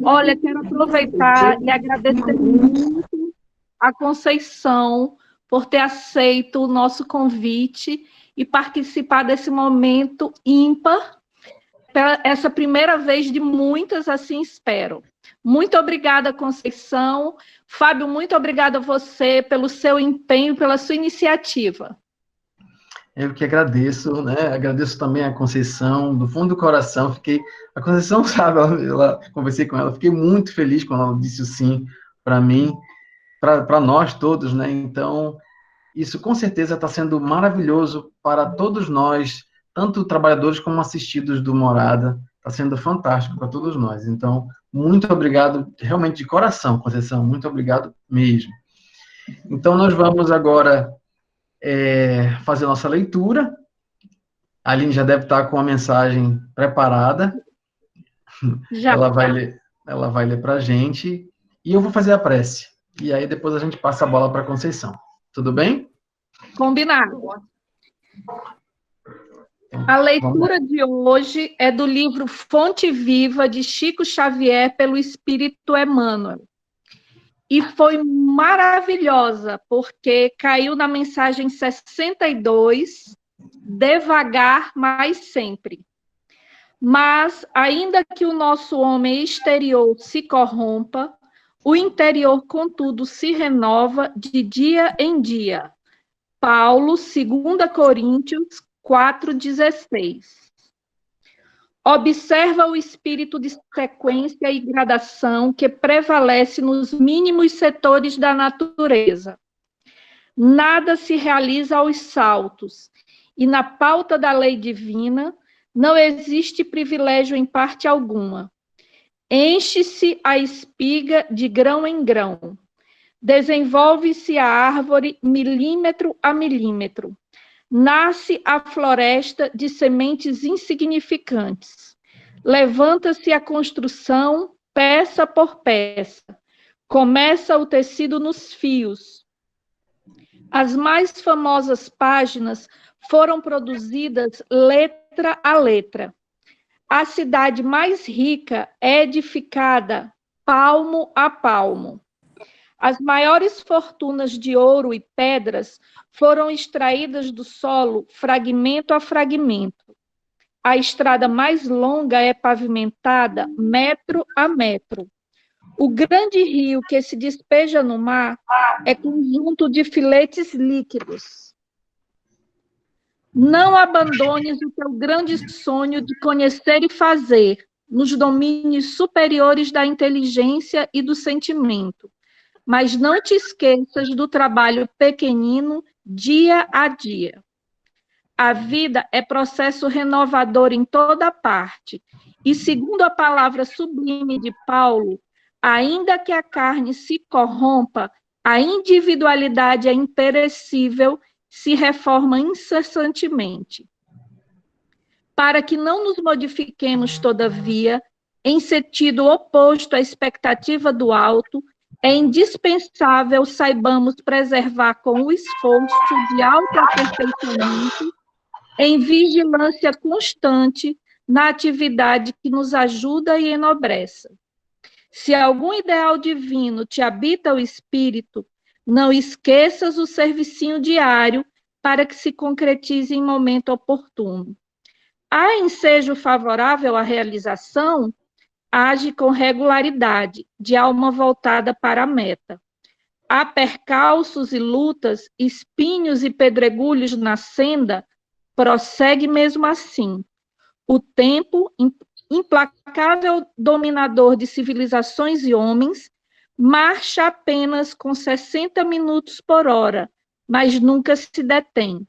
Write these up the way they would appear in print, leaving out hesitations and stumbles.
Olha, quero aproveitar e agradecer muito a Conceição por ter aceito o nosso convite e participar desse momento ímpar, essa primeira vez de muitas, assim espero. Muito obrigada, Conceição. Fábio, muito obrigada a você pelo seu empenho, pela sua iniciativa. Eu que agradeço, né? Agradeço também a Conceição, do fundo do coração. A Conceição sabe, conversei com ela, fiquei muito feliz quando ela disse o sim para mim, para nós todos, né? Então, isso com certeza está sendo maravilhoso para todos nós, tanto trabalhadores como assistidos do Morada. Está sendo fantástico para todos nós. Então, muito obrigado, realmente de coração, Conceição, muito obrigado mesmo. Então, nós vamos agora fazer nossa leitura. A Aline já deve estar com a mensagem preparada. Já. Ela vai ler para a gente. E eu vou fazer a prece. E aí depois a gente passa a bola para a Conceição. Tudo bem? Combinado. A leitura de hoje é do livro Fonte Viva, de Chico Xavier, pelo Espírito Emmanuel. E foi maravilhosa, porque caiu na mensagem 62, devagar, mas sempre. Mas, ainda que o nosso homem exterior se corrompa, o interior, contudo, se renova de dia em dia. Paulo, 2 Coríntios 4,16. Observa o espírito de sequência e gradação que prevalece nos mínimos setores da natureza. Nada se realiza aos saltos, e na pauta da lei divina não existe privilégio em parte alguma. Enche-se a espiga de grão em grão. Desenvolve-se a árvore milímetro a milímetro. Nasce a floresta de sementes insignificantes. Levanta-se a construção, peça por peça. Começa o tecido nos fios. As mais famosas páginas foram produzidas letra a letra. A cidade mais rica é edificada palmo a palmo. As maiores fortunas de ouro e pedras foram extraídas do solo fragmento a fragmento. A estrada mais longa é pavimentada metro a metro. O grande rio que se despeja no mar é conjunto de filetes líquidos. Não abandones o teu grande sonho de conhecer e fazer nos domínios superiores da inteligência e do sentimento. Mas não te esqueças do trabalho pequenino, dia a dia. A vida é processo renovador em toda parte, e segundo a palavra sublime de Paulo, ainda que a carne se corrompa, a individualidade é imperecível, se reforma incessantemente. Para que não nos modifiquemos, todavia, em sentido oposto à expectativa do alto, é indispensável saibamos preservar com o esforço de autoaperfeiçoamento, em vigilância constante na atividade que nos ajuda e enobrece. Se algum ideal divino te habita o espírito, não esqueças o servicinho diário para que se concretize em momento oportuno. Há ensejo favorável à realização, age com regularidade, de alma voltada para a meta. Há percalços e lutas, espinhos e pedregulhos na senda, prossegue mesmo assim. O tempo, implacável dominador de civilizações e homens, marcha apenas com 60 minutos por hora, mas nunca se detém.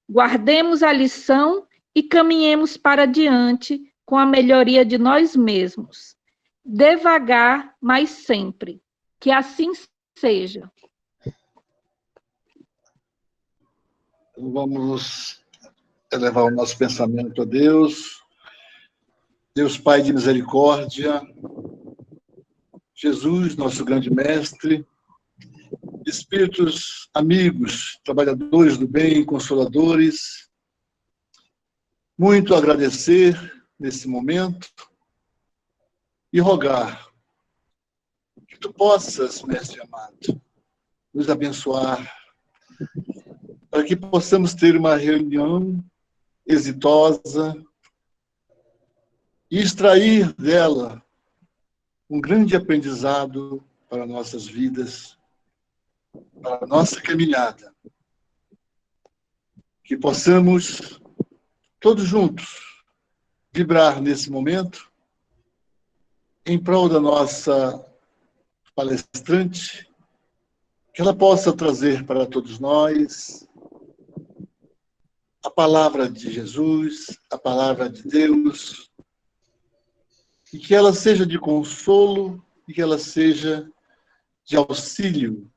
Guardemos a lição e caminhemos para diante com a melhoria de nós mesmos. Devagar, mas sempre. Que assim seja. Vamos elevar o nosso pensamento a Deus. Deus Pai de misericórdia, Jesus, nosso grande mestre, espíritos amigos, trabalhadores do bem, consoladores, muito agradecer nesse momento e rogar Tu possas, mestre amado, nos abençoar, para que possamos ter uma reunião exitosa e extrair dela um grande aprendizado para nossas vidas, para a nossa caminhada. Que possamos, todos juntos, vibrar nesse momento em prol da nossa palestrante, que ela possa trazer para todos nós a palavra de Jesus, a palavra de Deus, e que ela seja de consolo e que ela seja de auxílio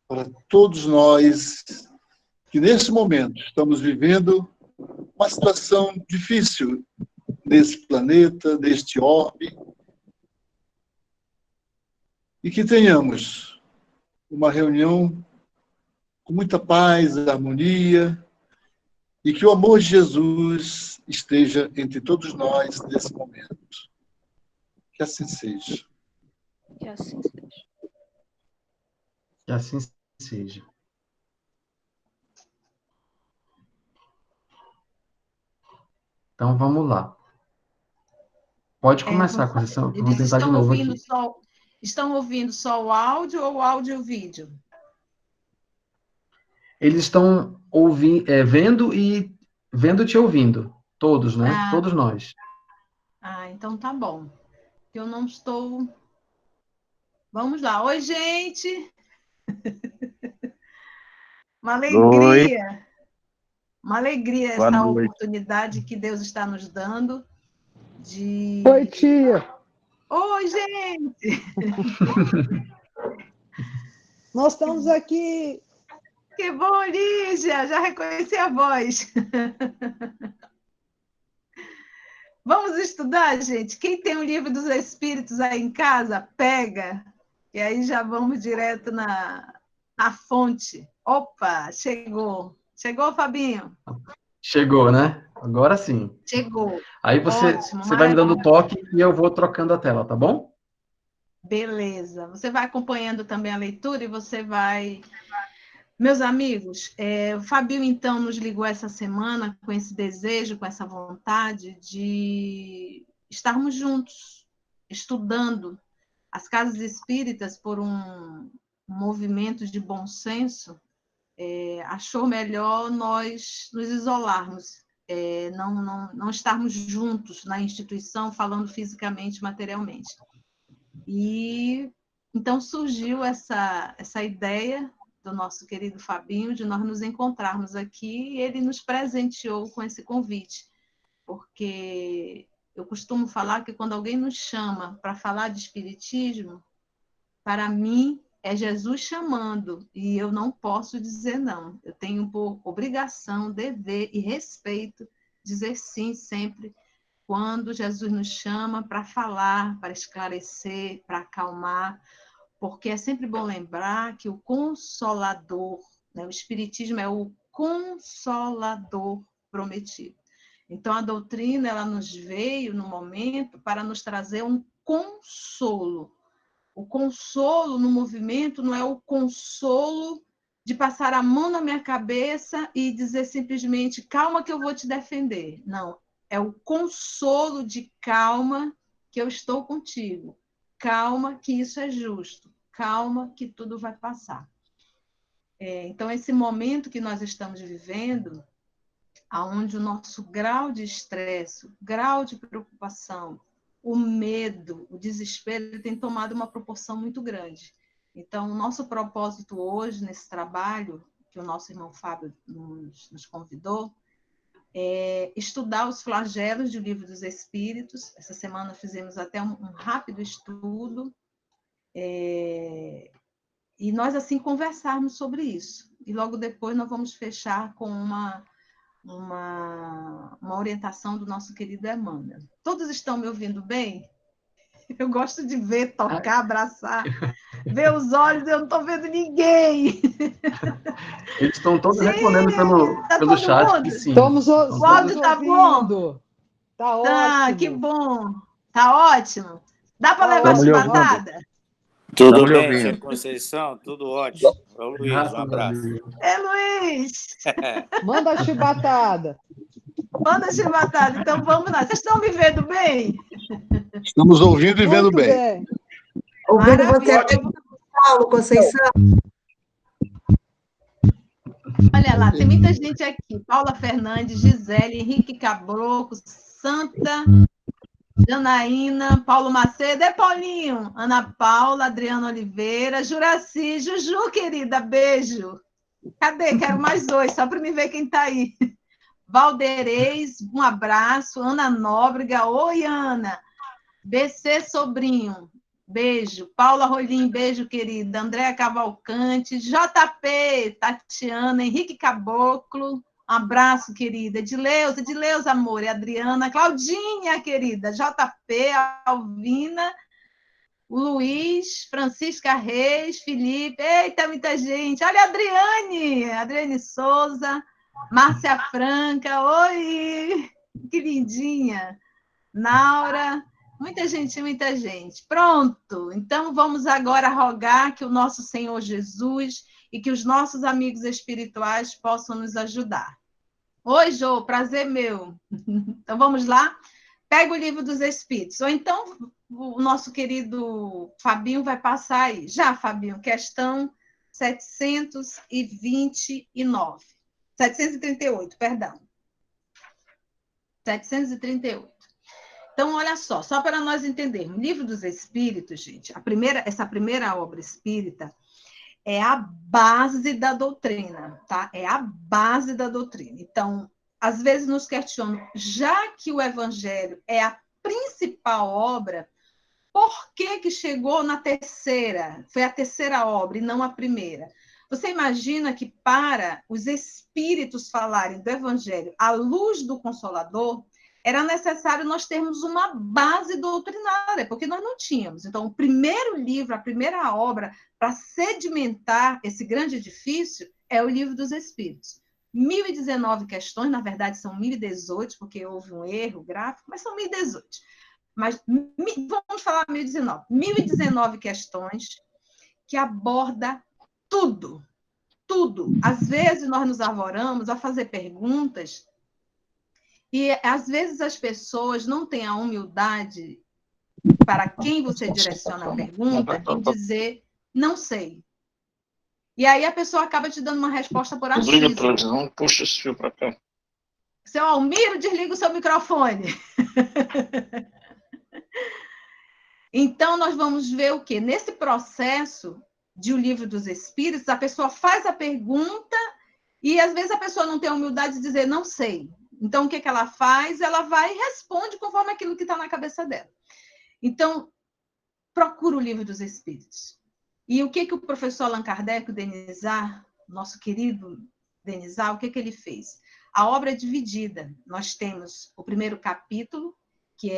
para todos nós que, nesse momento, estamos vivendo uma situação difícil nesse planeta, neste orbe, e que tenhamos uma reunião com muita paz, harmonia, e que o amor de Jesus esteja entre todos nós nesse momento. Que assim seja. Que assim seja. Que assim seja. Então, vamos lá. Pode começar, Conceição. Eu vou Eles tentar de novo aqui. estão ouvindo só o áudio ou o áudio e o vídeo? Eles estão vendo e te ouvindo. Todos, né? Ah, Todos nós. Então tá bom. Eu não estou... Vamos lá. Oi, gente! Uma alegria! Oi. Uma alegria Boa essa noite. oportunidade que Deus está nos dando de... Oi, tia! Oi, gente! Nós estamos aqui. Que bom, Lígia! Já reconheci a voz. Vamos estudar, gente? Quem tem o livro dos Espíritos aí em casa, pega. E aí já vamos direto na fonte. Opa, chegou. Chegou, Fabinho? Chegou, né? Agora sim. Chegou. Aí você Ótimo, vai me dando maravilha. toque e eu vou trocando a tela, tá bom? Beleza. Você vai acompanhando também a leitura e você vai... Meus amigos, o Fabinho, então, nos ligou essa semana com esse desejo, com essa vontade de estarmos juntos, estudando. As casas espíritas, por um movimento de bom senso, achou melhor nós nos isolarmos, não estarmos juntos na instituição, falando fisicamente, materialmente. E então surgiu essa ideia do nosso querido Fabinho, de nós nos encontrarmos aqui, e ele nos presenteou com esse convite, porque eu costumo falar que quando alguém nos chama para falar de espiritismo, para mim é Jesus chamando, e eu não posso dizer não. Eu tenho por obrigação, dever e respeito dizer sim sempre quando Jesus nos chama para falar, para esclarecer, para acalmar, porque é sempre bom lembrar que o Consolador, né, o Espiritismo é o Consolador prometido. Então, a doutrina ela nos veio no momento para nos trazer um consolo. O consolo no movimento não é o consolo de passar a mão na minha cabeça e dizer simplesmente, calma que eu vou te defender. Não, é o consolo de calma que eu estou contigo. Calma que isso é justo. Calma que tudo vai passar. Então, esse momento que nós estamos vivendo, onde o nosso grau de estresse, grau de preocupação, o medo, o desespero tem tomado uma proporção muito grande. Então, o nosso propósito hoje, nesse trabalho, que o nosso irmão Fábio nos convidou, é estudar os flagelos do Livro dos Espíritos. Essa semana fizemos até um rápido estudo, e nós, assim, conversarmos sobre isso. E logo depois nós vamos fechar com uma orientação do nosso querido Emmanuel. Todos estão me ouvindo bem? Eu gosto de ver, tocar, abraçar, ver os olhos, eu não estou vendo ninguém. Eles estão todos respondendo pelo chat mundo? que sim. Estamos O áudio tá bom? Tá ótimo. Que bom. Tá ótimo? Dá para levar ótimo. chibatada? Tudo Estamos lhe bem, tia ouvindo. Conceição? Tudo ótimo. Ô, Luiz, um Graças a abraço. Deus. Luiz! Manda a chibatada. Manda chibatada. Então vamos lá. Vocês estão me vendo bem? Estamos ouvindo e vendo Muito bem. bem. Ouvindo você Maravilha. aqui, Paulo Conceição. Olha lá, tem muita gente aqui. Paula Fernandes, Gisele, Henrique Caboclo, Santa, Janaína, Paulo Macedo, Paulinho, Ana Paula, Adriana Oliveira, Juraci, Juju, querida, beijo. Cadê? Quero mais dois, só para me ver quem está aí. Valderez, um abraço. Ana Nóbrega, oi, Ana. BC Sobrinho, beijo. Paula Rolim, beijo, querida. Andréa Cavalcante, JP, Tatiana, Henrique Caboclo, um abraço, querida. Edileuza, amor, e Adriana, Claudinha, querida, JP, Alvina, Luiz, Francisca Reis, Felipe, eita, muita gente. Olha a Adriane Souza, Márcia Franca, oi, que lindinha. Naura, muita gente, muita gente. Pronto, então vamos agora rogar que o nosso Senhor Jesus e que os nossos amigos espirituais possam nos ajudar. Oi, Jô, prazer meu. Então vamos lá? Pega o livro dos Espíritos, ou então o nosso querido Fabinho vai passar aí. Já, Fabinho, questão 729. 738, perdão. 738. Então, olha só para nós entendermos. O Livro dos Espíritos, gente, essa primeira obra espírita é a base da doutrina, tá? É a base da doutrina. Então, às vezes nos questionam, já que o Evangelho é a principal obra, por que chegou na terceira? Foi a terceira obra e não a primeira. Você imagina que para os espíritos falarem do Evangelho à luz do Consolador, era necessário nós termos uma base doutrinária, porque nós não tínhamos. Então, o primeiro livro, a primeira obra para sedimentar esse grande edifício é o Livro dos Espíritos. 1019 questões, na verdade são 1018, porque houve um erro gráfico, mas são 1018. Mas vamos falar 1019. 1019 questões que aborda tudo. Às vezes nós nos arvoramos a fazer perguntas e às vezes as pessoas não têm a humildade para quem você direciona a pergunta em dizer não sei. E aí a pessoa acaba te dando uma resposta por achismo. Não puxa esse fio para cá. Seu Almiro, desliga o seu microfone. Então, nós vamos ver o quê? Nesse processo de O Livro dos Espíritos, a pessoa faz a pergunta e, às vezes, a pessoa não tem a humildade de dizer, não sei. Então, o que ela faz? Ela vai e responde conforme aquilo que está na cabeça dela. Então, procura o Livro dos Espíritos. E o que o professor Allan Kardec, o Denisard, nosso querido Denisard, o que ele fez? A obra é dividida. Nós temos o primeiro capítulo, que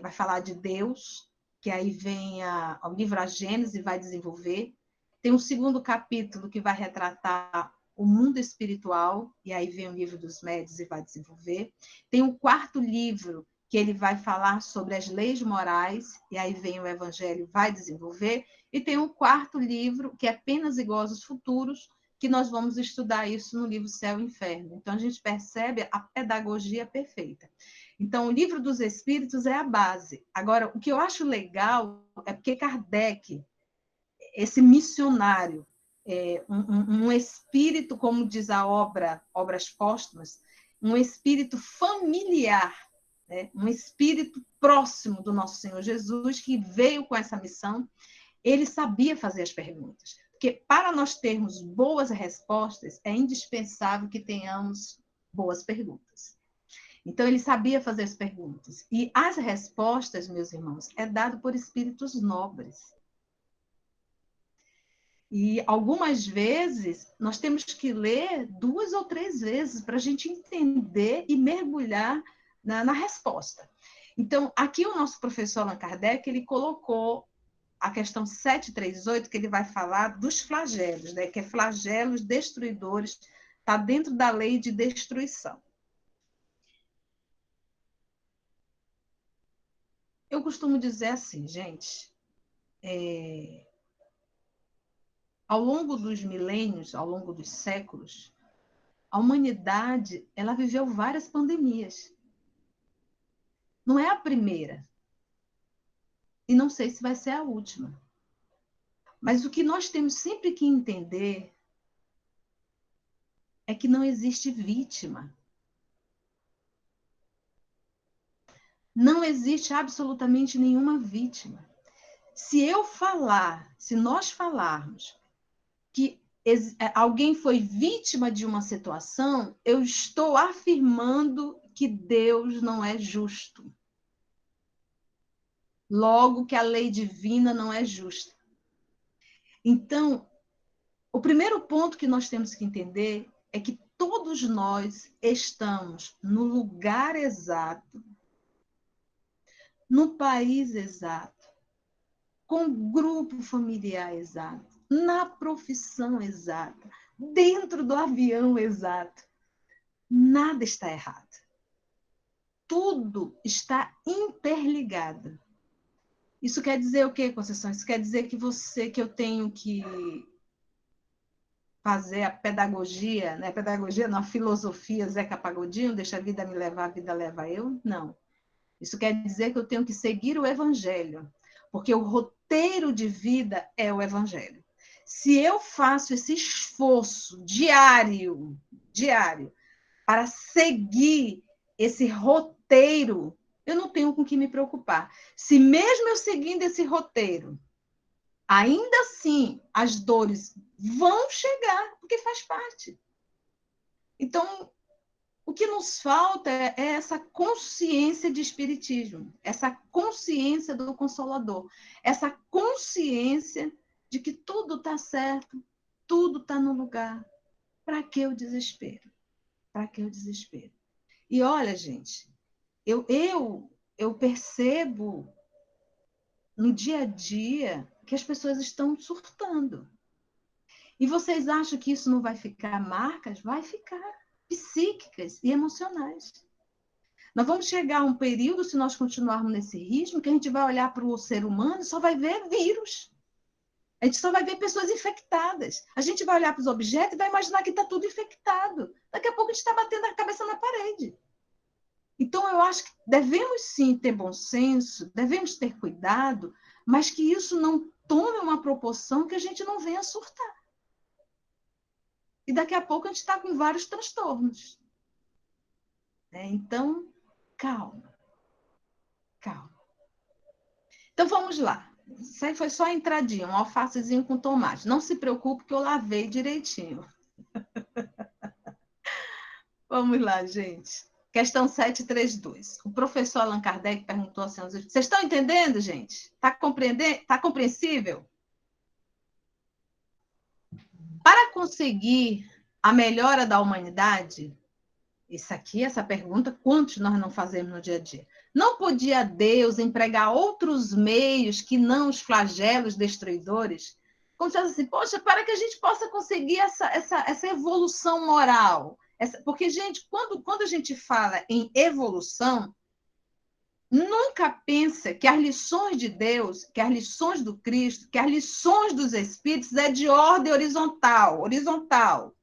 vai falar de Deus, que aí vem o livro A Gênese e vai desenvolver. Tem um segundo capítulo que vai retratar o mundo espiritual, e aí vem o livro dos médiuns e vai desenvolver. Tem um quarto livro que ele vai falar sobre as leis morais, e aí vem o Evangelho e vai desenvolver. E tem um quarto livro, que é Penas e Gozos Futuros, que nós vamos estudar isso no livro Céu e Inferno. Então, a gente percebe a pedagogia perfeita. Então, o Livro dos Espíritos é a base. Agora, o que eu acho legal é porque Kardec, esse missionário, um espírito, como diz a obra, Obras Póstumas, um espírito familiar, né? Um espírito próximo do nosso Senhor Jesus, que veio com essa missão, ele sabia fazer as perguntas. Porque para nós termos boas respostas, é indispensável que tenhamos boas perguntas. Então, ele sabia fazer as perguntas. E as respostas, meus irmãos, é dado por espíritos nobres. E algumas vezes, nós temos que ler 2 ou 3 vezes para a gente entender e mergulhar na resposta. Então, aqui o nosso professor Allan Kardec, ele colocou a questão 738, que ele vai falar dos flagelos, né? Que é flagelos destruidores, está dentro da lei de destruição. Eu costumo dizer assim, gente, ao longo dos milênios, ao longo dos séculos, a humanidade, ela viveu várias pandemias. Não é a primeira. E não sei se vai ser a última. Mas o que nós temos sempre que entender é que não existe vítima. Não existe absolutamente nenhuma vítima. Se nós falarmos que alguém foi vítima de uma situação, eu estou afirmando que Deus não é justo. Logo que a lei divina não é justa. Então, o primeiro ponto que nós temos que entender é que todos nós estamos no lugar exato, no país exato, com o grupo familiar exato, na profissão exata, dentro do avião exato. Nada está errado. Tudo está interligado. Isso quer dizer o quê, Conceição? Isso quer dizer que eu tenho que fazer a pedagogia, né? Pedagogia não, a filosofia Zeca Pagodinho, deixa a vida me levar, a vida leva eu? Não. Isso quer dizer que eu tenho que seguir o evangelho, porque o roteiro de vida é o evangelho. Se eu faço esse esforço diário, para seguir esse roteiro, eu não tenho com o que me preocupar. Se mesmo eu seguindo esse roteiro, ainda assim as dores vão chegar, porque faz parte. Então, o que nos falta é essa consciência de espiritismo, essa consciência do Consolador, essa consciência de que tudo está certo, tudo está no lugar. Para que o desespero? Para que o desespero? E olha, gente, eu percebo no dia a dia que as pessoas estão surtando. E vocês acham que isso não vai ficar marcas? Vai ficar, psíquicas e emocionais. Nós vamos chegar a um período, se nós continuarmos nesse ritmo, que a gente vai olhar para o ser humano e só vai ver vírus. A gente só vai ver pessoas infectadas. A gente vai olhar para os objetos e vai imaginar que está tudo infectado. Daqui a pouco a gente está batendo a cabeça na parede. Então, eu acho que devemos sim ter bom senso, devemos ter cuidado, mas que isso não tome uma proporção que a gente não venha surtar. E daqui a pouco a gente está com vários transtornos. Então, calma. Calma. Então, vamos lá. Isso aí foi só a entradinha, um alfacezinho com tomate. Não se preocupe que eu lavei direitinho. Vamos lá, gente. Questão 732. O professor Allan Kardec perguntou assim: vocês estão entendendo, gente? Está compreendendo? Está compreensível? Para conseguir a melhora da humanidade, essa pergunta, quantos nós não fazemos no dia a dia? Não podia Deus empregar outros meios que não os flagelos destruidores? Como se fosse assim, poxa, para que a gente possa conseguir essa evolução moral. Porque, gente, quando a gente fala em evolução, nunca pensa que as lições de Deus, que as lições do Cristo, que as lições dos Espíritos é de ordem horizontal.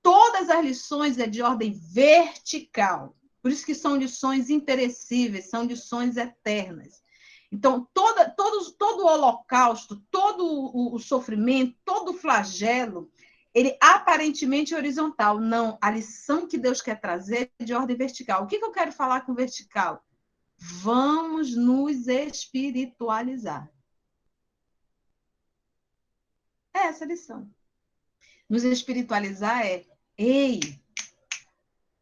Todas as lições é de ordem vertical. Por isso que são lições imperecíveis, são lições eternas. Então, todo o holocausto, todo o sofrimento, todo o flagelo, ele aparentemente é horizontal. Não, a lição que Deus quer trazer é de ordem vertical. O que eu quero falar com vertical? Vamos nos espiritualizar. É essa a lição. Nos espiritualizar ei,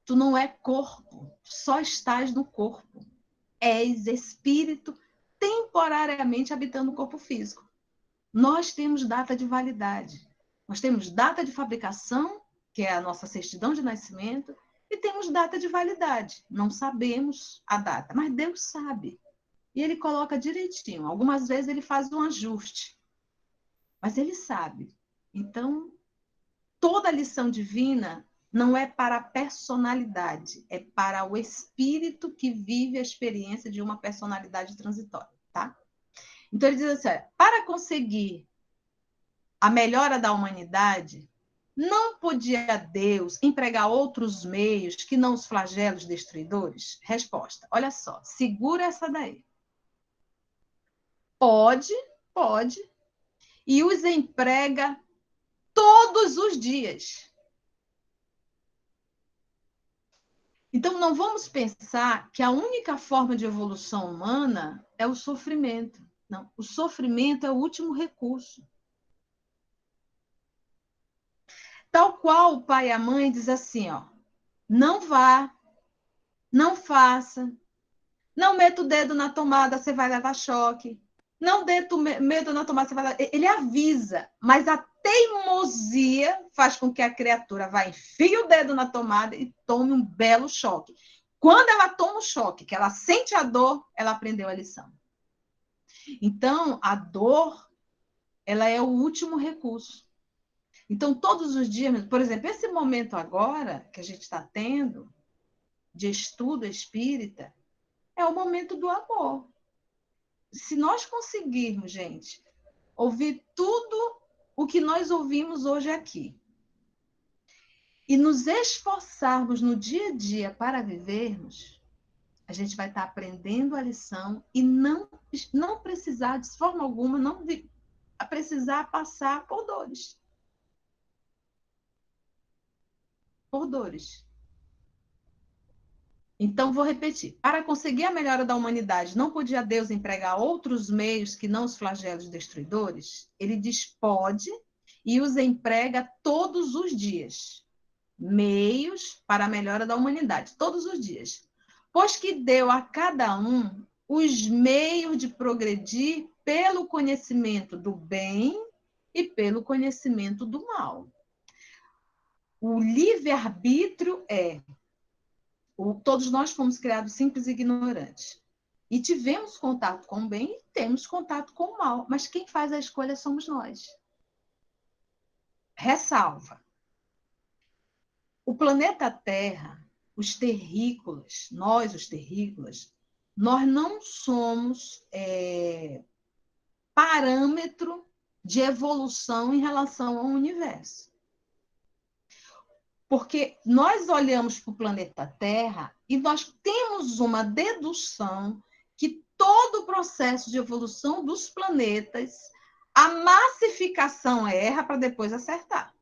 tu não é corpo, só estás no corpo. És espírito temporariamente habitando o corpo físico. Nós temos data de validade. Nós temos data de fabricação, que é a nossa certidão de nascimento, e temos data de validade. Não sabemos a data, mas Deus sabe. E ele coloca direitinho. Algumas vezes ele faz um ajuste, mas ele sabe. Então, toda a lição divina não é para a personalidade, é para o espírito que vive a experiência de uma personalidade transitória, tá? Então, ele diz assim, para conseguir a melhora da humanidade, não podia Deus empregar outros meios que não os flagelos destruidores? Resposta: olha só, segura essa daí. Pode, pode, e os emprega todos os dias. Então, não vamos pensar que a única forma de evolução humana é o sofrimento. Não, o sofrimento é o último recurso. Tal qual o pai e a mãe diz assim, ó, não vá, não faça, não meta o dedo na tomada, você vai levar choque. Não dê medo na tomada, você vai levar... Ele avisa, mas a teimosia faz com que a criatura vá, enfie o dedo na tomada e tome um belo choque. Quando ela toma o choque, que ela sente a dor, ela aprendeu a lição. Então, a dor, ela é o último recurso. Então, todos os dias, por exemplo, esse momento agora que a gente está tendo, de estudo espírita, é o momento do amor. Se nós conseguirmos, gente, ouvir tudo o que nós ouvimos hoje aqui e nos esforçarmos no dia a dia para vivermos, a gente vai estar aprendendo a lição e não precisar, de forma alguma, não precisar passar por dores. Por dores. Então, vou repetir. Para conseguir a melhora da humanidade, não podia Deus empregar outros meios que não os flagelos destruidores? Ele diz pode e os emprega todos os dias. Meios para a melhora da humanidade, todos os dias. Pois que deu a cada um os meios de progredir pelo conhecimento do bem e pelo conhecimento do mal. O livre-arbítrio todos nós fomos criados simples e ignorantes. E tivemos contato com o bem e temos contato com o mal. Mas quem faz a escolha somos nós. Ressalva. O planeta Terra, os terrícolas, nós, os terrícolas, nós não somos parâmetro de evolução em relação ao universo. Porque nós olhamos para o planeta Terra e nós temos uma dedução que todo o processo de evolução dos planetas, a massificação erra para depois acertar.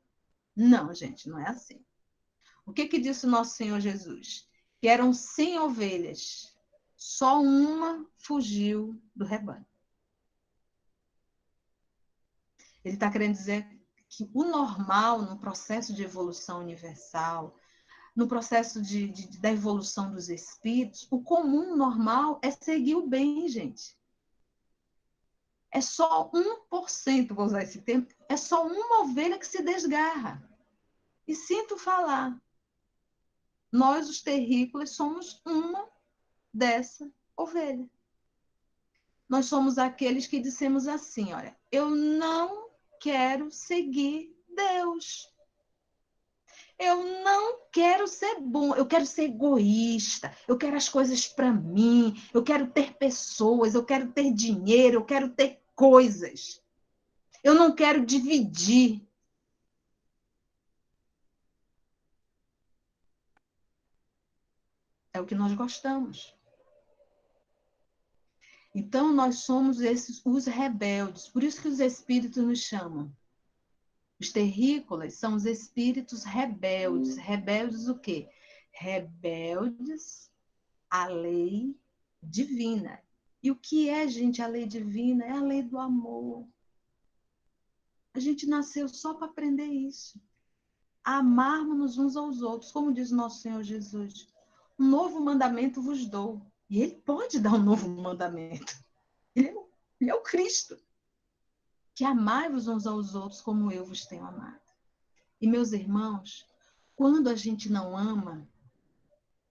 Não, gente, não é assim. O que disse o nosso Senhor Jesus? Que eram 100 ovelhas, só uma fugiu do rebanho. Ele está querendo dizer que o normal no processo de evolução universal, no processo da evolução dos espíritos, o comum normal é seguir o bem, gente. É só 1%, vou usar esse termo, é só uma ovelha que se desgarra. E sinto falar, nós, os terrícolas, somos uma dessa ovelha. Nós somos aqueles que dissemos assim, olha, eu não quero seguir Deus. Eu não quero ser bom, eu quero ser egoísta, eu quero as coisas para mim, eu quero ter pessoas, eu quero ter dinheiro, eu quero ter coisas. Eu não quero dividir. É o que nós gostamos. Então, nós somos os rebeldes. Por isso que os espíritos nos chamam. Os terrícolas são os espíritos rebeldes. Rebeldes o quê? Rebeldes à lei divina. E o que é, gente, a lei divina? É a lei do amor. A gente nasceu só para aprender isso. Amarmos-nos uns aos outros, como diz nosso Senhor Jesus. Um novo mandamento vos dou. E ele pode dar um novo mandamento. Ele é o Cristo. Que amai-vos uns aos outros como eu vos tenho amado. E, meus irmãos, quando a gente não ama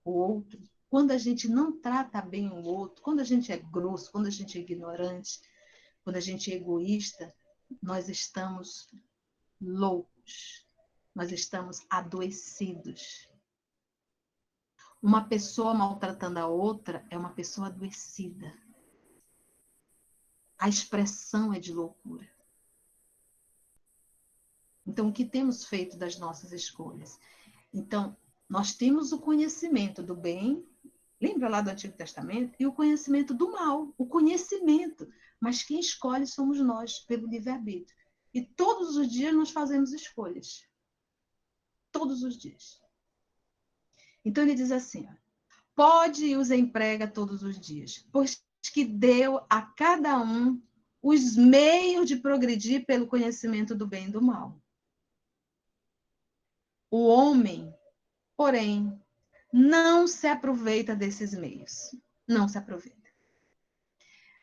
o outro, quando a gente não trata bem o outro, quando a gente é grosso, quando a gente é ignorante, quando a gente é egoísta, nós estamos loucos. Nós estamos adoecidos. Uma pessoa maltratando a outra é uma pessoa adoecida. A expressão é de loucura. Então, o que temos feito das nossas escolhas? Então, nós temos o conhecimento do bem, lembra lá do Antigo Testamento? E o conhecimento do mal, o conhecimento. Mas quem escolhe somos nós, pelo livre-arbítrio. E todos os dias nós fazemos escolhas. Todos os dias. Então, ele diz assim, ó, pode e os emprega todos os dias, pois que deu a cada um os meios de progredir pelo conhecimento do bem e do mal. O homem, porém, não se aproveita desses meios. Não se aproveita.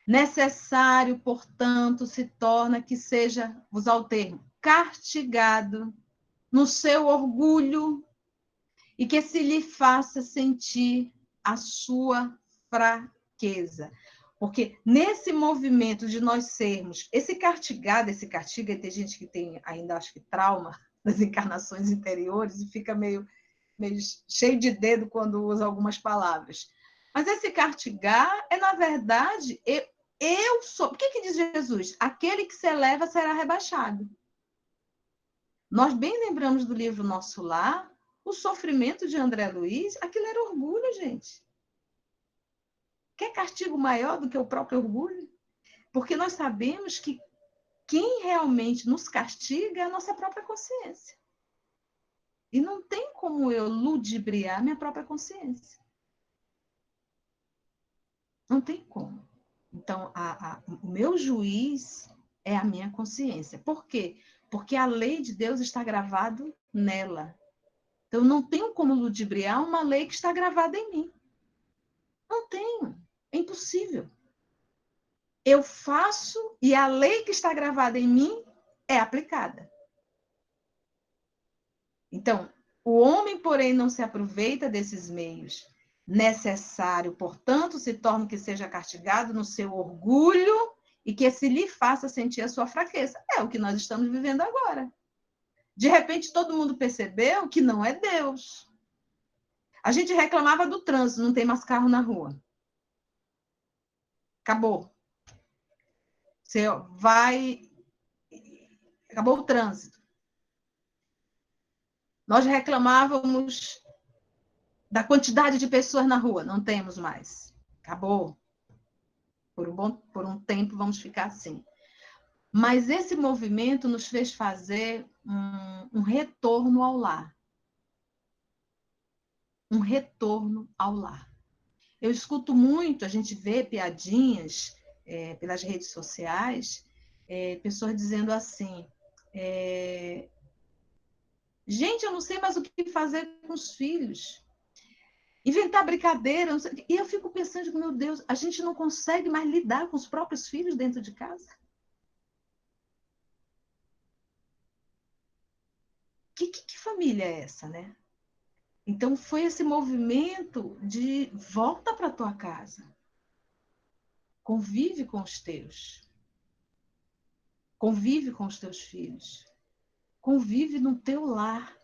Necessário, portanto, se torna que seja, vos ao termo, castigado no seu orgulho e que se lhe faça sentir a sua fraqueza. Porque nesse movimento de nós sermos, esse castiga, tem gente que tem ainda, acho que, trauma das encarnações interiores e fica meio cheio de dedo quando usa algumas palavras. Mas esse castigar é, na verdade, eu sou... O que diz Jesus? Aquele que se eleva será rebaixado. Nós bem lembramos do livro Nosso Lar, o sofrimento de André Luiz, aquilo era orgulho, gente. Quer castigo maior do que o próprio orgulho? Porque nós sabemos que quem realmente nos castiga é a nossa própria consciência. E não tem como eu ludibriar minha própria consciência. Não tem como. Então, o meu juiz é a minha consciência. Por quê? Porque a lei de Deus está gravada nela. Então, eu não tenho como ludibriar uma lei que está gravada em mim. Não tenho. É impossível. Eu faço e a lei que está gravada em mim é aplicada. Então, o homem, porém, não se aproveita desses meios. Necessário, portanto, se torna que seja castigado no seu orgulho e que se lhe faça sentir a sua fraqueza. É o que nós estamos vivendo agora. De repente, todo mundo percebeu que não é Deus. A gente reclamava do trânsito, não tem mais carro na rua. Acabou. Você vai... Acabou o trânsito. Nós reclamávamos da quantidade de pessoas na rua. Não temos mais. Acabou. Por um tempo vamos ficar assim. Mas esse movimento nos fez fazer um retorno ao lar. Um retorno ao lar. Eu escuto muito, a gente vê piadinhas pelas redes sociais, pessoas dizendo assim, gente, eu não sei mais o que fazer com os filhos. Inventar brincadeira. Não sei. E eu fico pensando, meu Deus, a gente não consegue mais lidar com os próprios filhos dentro de casa? Que família é essa, né? Então, foi esse movimento de volta para a tua casa. Convive com os teus. Convive com os teus filhos. Convive no teu lar,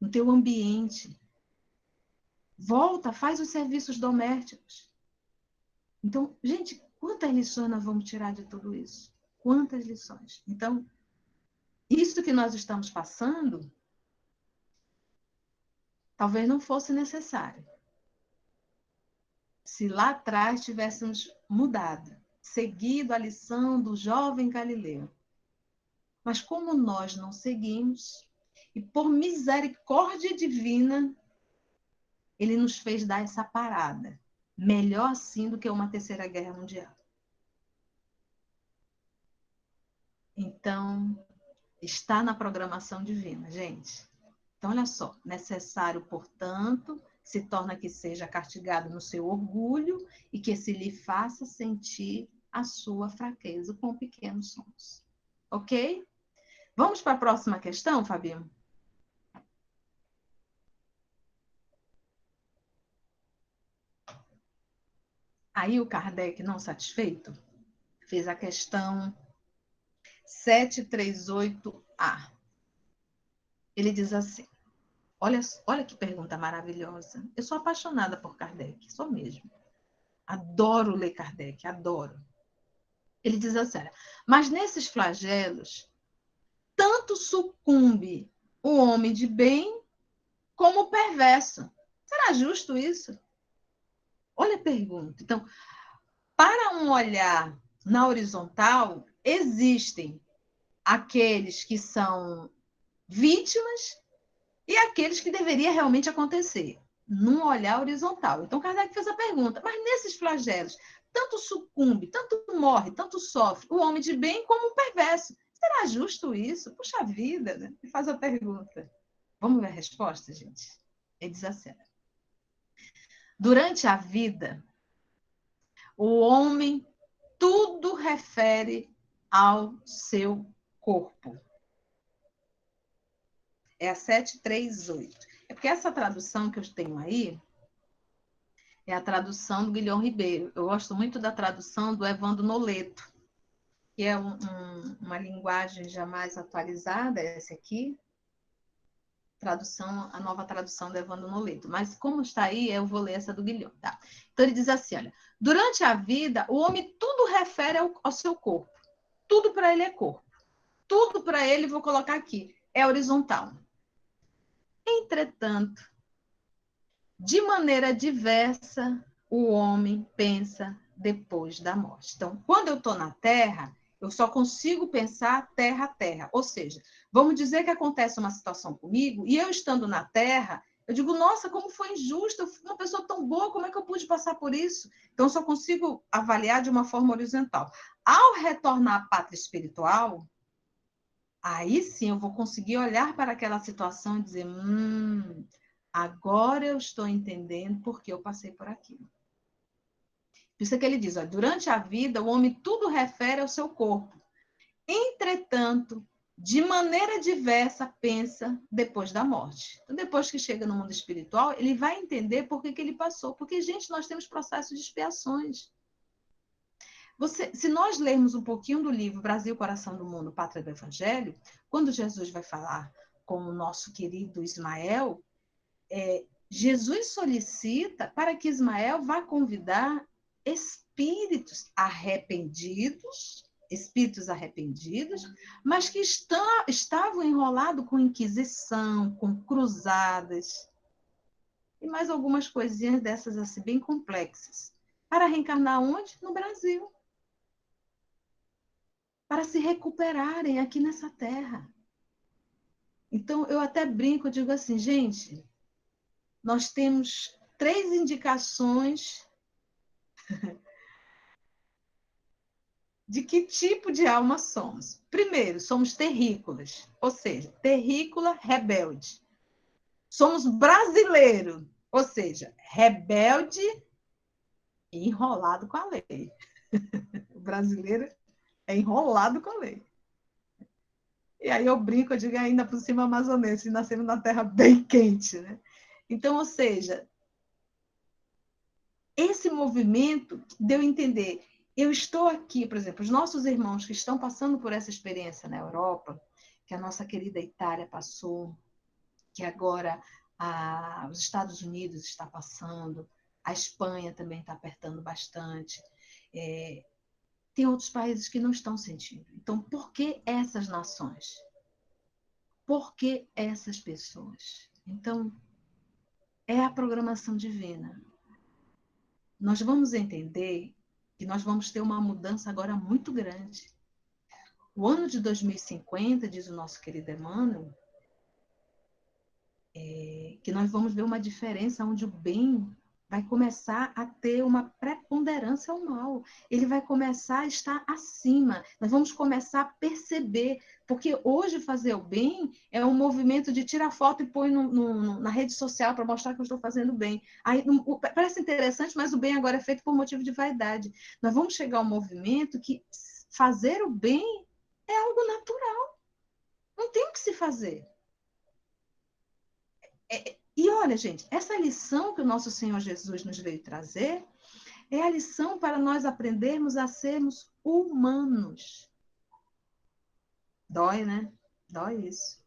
no teu ambiente. Volta, faz os serviços domésticos. Então, gente, quantas lições nós vamos tirar de tudo isso? Quantas lições? Então, isso que nós estamos passando, talvez não fosse necessário. Se lá atrás tivéssemos mudado, seguido a lição do jovem Galileu. Mas como nós não seguimos, e por misericórdia divina, ele nos fez dar essa parada. Melhor assim do que uma terceira guerra mundial. Então, está na programação divina, gente. Então, olha só. Necessário, portanto, se torna que seja castigado no seu orgulho e que se lhe faça sentir a sua fraqueza com pequenos sons. Ok? Vamos para a próxima questão, Fabinho? Aí o Kardec, não satisfeito, fez a questão 738A. Ele diz assim, olha que pergunta maravilhosa. Eu sou apaixonada por Kardec, sou mesmo. Adoro ler Kardec, adoro. Ele diz assim, mas nesses flagelos, tanto tanto sucumbe o homem de bem como o perverso. Será justo isso? Olha a pergunta. Então, para um olhar na horizontal, existem aqueles que são vítimas e aqueles que deveria realmente acontecer, num olhar horizontal. Então, Kardec fez a pergunta, mas nesses flagelos, tanto sucumbe, tanto morre, tanto sofre, o homem de bem como o perverso. Será justo isso? Puxa vida, né? E faz a pergunta. Vamos ver a resposta, gente? Ele diz assim, durante a vida, o homem tudo refere ao seu corpo. É a 738. É porque essa tradução que eu tenho aí é a tradução do Guilhom Ribeiro. Eu gosto muito da tradução do Evandro Noleto, que é uma linguagem já mais atualizada, essa aqui, a nova tradução do Evandro Noleto. Mas como está aí, eu vou ler essa do Guilhom. Tá? Então ele diz assim, olha, durante a vida, o homem tudo refere ao seu corpo. Tudo para ele é corpo. Tudo para ele, vou colocar aqui, é horizontal. Entretanto, de maneira diversa, o homem pensa depois da morte. Então, quando eu estou na Terra, eu só consigo pensar terra a terra. Ou seja, vamos dizer que acontece uma situação comigo, e eu estando na Terra, eu digo, nossa, como foi injusto, eu fui uma pessoa tão boa, como é que eu pude passar por isso? Então, eu só consigo avaliar de uma forma horizontal. Ao retornar à pátria espiritual, aí sim eu vou conseguir olhar para aquela situação e dizer, agora eu estou entendendo por que eu passei por aquilo. Por isso é que ele diz, ó, durante a vida, o homem tudo refere ao seu corpo. Entretanto, de maneira diversa, pensa depois da morte. Então, depois que chega no mundo espiritual, ele vai entender por que ele passou. Porque, gente, nós temos processos de expiações. Se nós lermos um pouquinho do livro Brasil, Coração do Mundo, Pátria do Evangelho, quando Jesus vai falar com o nosso querido Ismael, Jesus solicita para que Ismael vá convidar espíritos arrependidos, mas que estavam enrolados com inquisição, com cruzadas, e mais algumas coisinhas dessas assim, bem complexas. Para reencarnar onde? No Brasil. Para se recuperarem aqui nessa terra. Então, eu até brinco, eu digo assim, gente, nós temos 3 indicações de que tipo de alma somos. Primeiro, somos terrícolas, ou seja, terrícola rebelde. Somos brasileiro, ou seja, rebelde e enrolado com a lei. O brasileiro é enrolado com a lei. E aí eu brinco, eu digo ainda por cima amazonense, nascemos na terra bem quente, né? Então, ou seja, esse movimento deu a entender, eu estou aqui, por exemplo, os nossos irmãos que estão passando por essa experiência na Europa, que a nossa querida Itália passou, que agora os Estados Unidos está passando, a Espanha também está apertando bastante, tem outros países que não estão sentindo. Então, por que essas nações? Por que essas pessoas? Então, é a programação divina. Nós vamos entender que nós vamos ter uma mudança agora muito grande. O ano de 2050, diz o nosso querido Emmanuel, que nós vamos ver uma diferença onde o bem vai começar a ter uma preponderância ao mal. Ele vai começar a estar acima. Nós vamos começar a perceber. Porque hoje fazer o bem é um movimento de tirar foto e pôr na rede social para mostrar que eu estou fazendo bem. Aí, parece interessante, mas o bem agora é feito por motivo de vaidade. Nós vamos chegar a um movimento que fazer o bem é algo natural. Não tem o que se fazer. E olha, gente, essa lição que o nosso Senhor Jesus nos veio trazer é a lição para nós aprendermos a sermos humanos. Dói, né? Dói isso.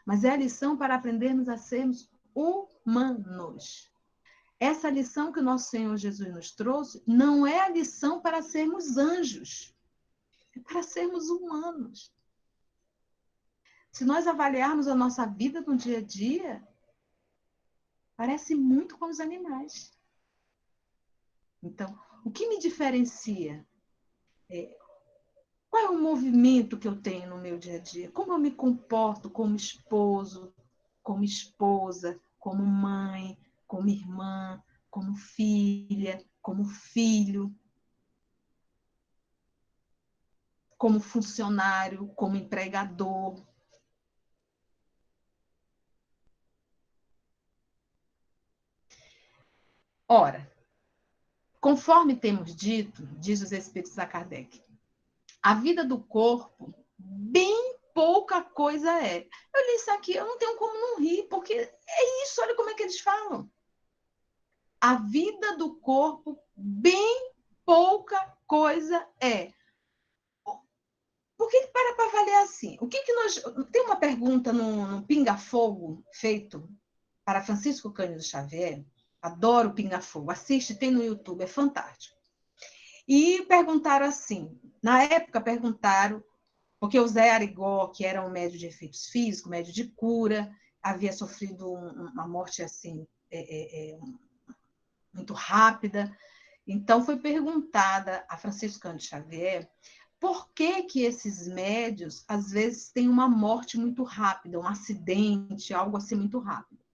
Mas é a lição para aprendermos a sermos humanos. Essa lição que o nosso Senhor Jesus nos trouxe não é a lição para sermos anjos. É para sermos humanos. se nós avaliarmos a nossa vida no dia a dia, parece muito com os animais. Então, o que me diferencia? Qual é o movimento que eu tenho no meu dia a dia? Como eu me comporto como esposo, como esposa, como mãe, como irmã, como filha, como filho, como funcionário, como empregador. Ora, conforme temos dito, diz os Espíritos a Kardec, a vida do corpo, bem pouca coisa é. Eu li isso aqui, eu não tenho como não rir, porque é isso, olha como é que eles falam. A vida do corpo, bem pouca coisa é. Por que para avaliar assim? O que nós. Tem uma pergunta no Pinga Fogo feito para Francisco Cândido Xavier. Adoro Pinga Fogo. Assiste, tem no YouTube, é fantástico. E perguntaram assim, na época perguntaram, porque o Zé Arigó, que era um médium de efeitos físicos, médium de cura, havia sofrido uma morte assim, muito rápida. Então, foi perguntada a Francisco Cândido Xavier por que que esses médios, às vezes, têm uma morte muito rápida, um acidente, algo assim muito rápido.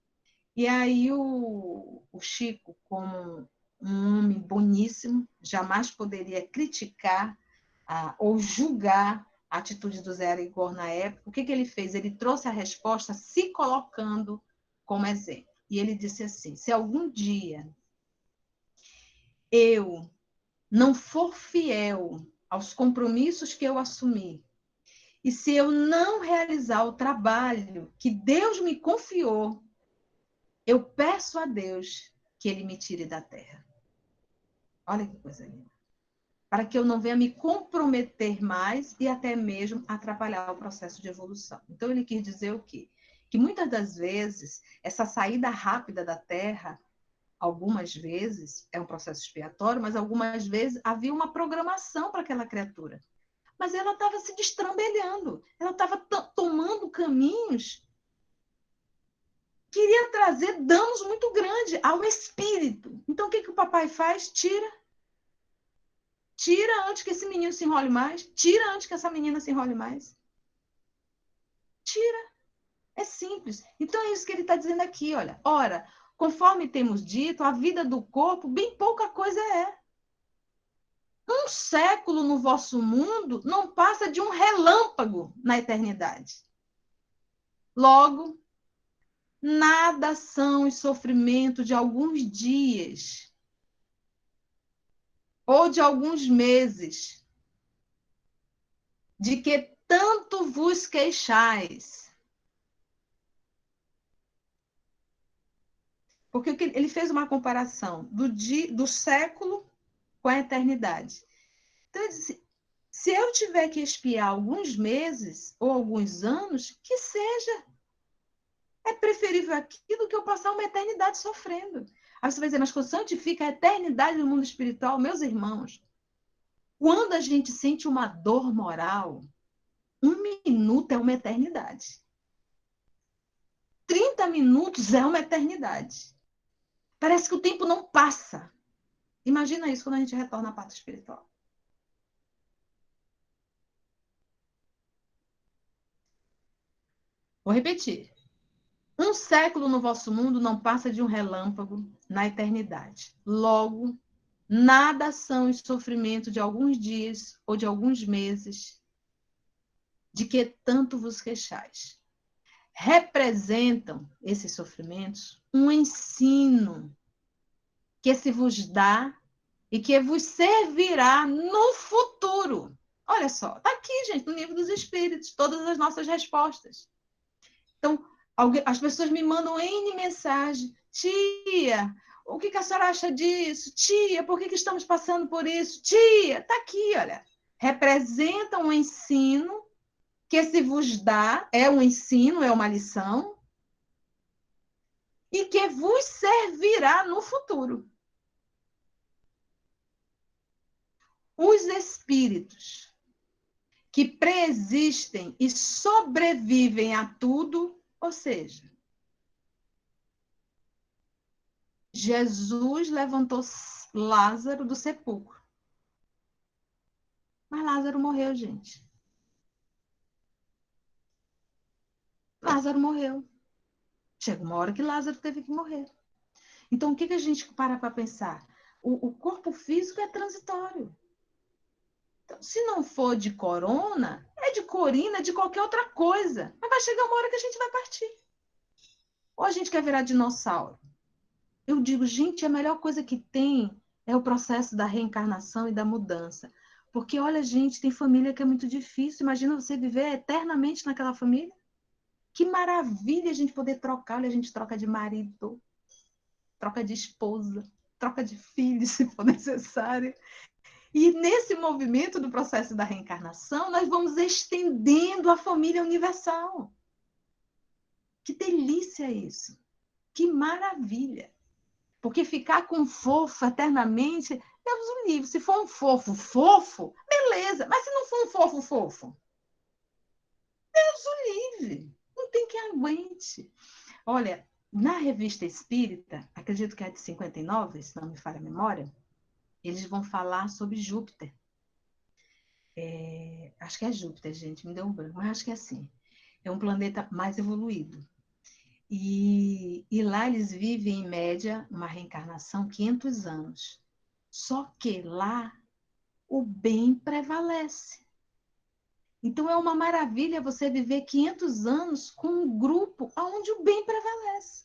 E aí o Chico, como um homem boníssimo, jamais poderia criticar ou julgar a atitude do Zé Arigó na época. O que ele fez? Ele trouxe a resposta se colocando como exemplo. E ele disse assim, se algum dia eu não for fiel aos compromissos que eu assumi, e se eu não realizar o trabalho que Deus me confiou, eu peço a Deus que Ele me tire da terra. Olha que coisa linda. Para que eu não venha me comprometer mais e até mesmo atrapalhar o processo de evolução. Então, ele quis dizer o quê? Que muitas das vezes, essa saída rápida da terra, algumas vezes, é um processo expiatório, mas algumas vezes havia uma programação para aquela criatura. Mas ela estava se destrambelhando, ela estava tomando caminhos que iria trazer danos muito grandes ao espírito. Então, o que o papai faz? Tira. Tira antes que esse menino se enrole mais. Tira antes que essa menina se enrole mais. Tira. É simples. Então, é isso que ele está dizendo aqui, olha. Ora, conforme temos dito, a vida do corpo, bem pouca coisa é. Um século no vosso mundo não passa de um relâmpago na eternidade. Logo, nada são os sofrimentos de alguns dias ou de alguns meses, de que tanto vos queixais. Porque ele fez uma comparação do século com a eternidade. Então, ele disse, se eu tiver que expiar alguns meses ou alguns anos, que seja. É preferível aquilo que eu passar uma eternidade sofrendo. Aí você vai dizer, mas quando santifica a eternidade no mundo espiritual, meus irmãos, quando a gente sente uma dor moral, 1 minuto é uma eternidade. 30 minutos é uma eternidade. Parece que o tempo não passa. Imagina isso quando a gente retorna à parte espiritual. Vou repetir. Um século no vosso mundo não passa de um relâmpago na eternidade. Logo, nada são os sofrimentos de alguns dias ou de alguns meses, de que tanto vos queixais. Representam esses sofrimentos um ensino que se vos dá e que vos servirá no futuro. Olha só, está aqui, gente, no livro dos Espíritos, todas as nossas respostas. Então, as pessoas me mandam N mensagem. Tia, o que a senhora acha disso? Tia, por que estamos passando por isso? Tia, está aqui, olha. Representa um ensino que se vos dá, é um ensino, é uma lição, e que vos servirá no futuro. Os espíritos que preexistem e sobrevivem a tudo, ou seja, Jesus levantou Lázaro do sepulcro. Mas Lázaro morreu, gente. Lázaro morreu. Chega uma hora que Lázaro teve que morrer. Então, o que a gente para pensar? O corpo físico é transitório. Então, se não for de corona, é de corina, é de qualquer outra coisa. Mas vai chegar uma hora que a gente vai partir. Ou a gente quer virar dinossauro. Eu digo, gente, a melhor coisa que tem é o processo da reencarnação e da mudança. Porque, olha, gente, tem família que é muito difícil. Imagina você viver eternamente naquela família. Que maravilha a gente poder trocar. Olha, a gente troca de marido, troca de esposa, troca de filho, se for necessário. E nesse movimento do processo da reencarnação, nós vamos estendendo a família universal. Que delícia isso! Que maravilha! Porque ficar com fofo eternamente, Deus o livre. Se for um fofo fofo, beleza. Mas se não for um fofo fofo, Deus o livre. Não tem quem aguente. Olha, na Revista Espírita, acredito que é de 59, se não me falha a memória, eles vão falar sobre Júpiter. Acho que é Júpiter, gente, me deu um branco, mas acho que é assim. É um planeta mais evoluído. E lá eles vivem, em média, uma reencarnação 500 anos. Só que lá o bem prevalece. Então é uma maravilha você viver 500 anos com um grupo onde o bem prevalece.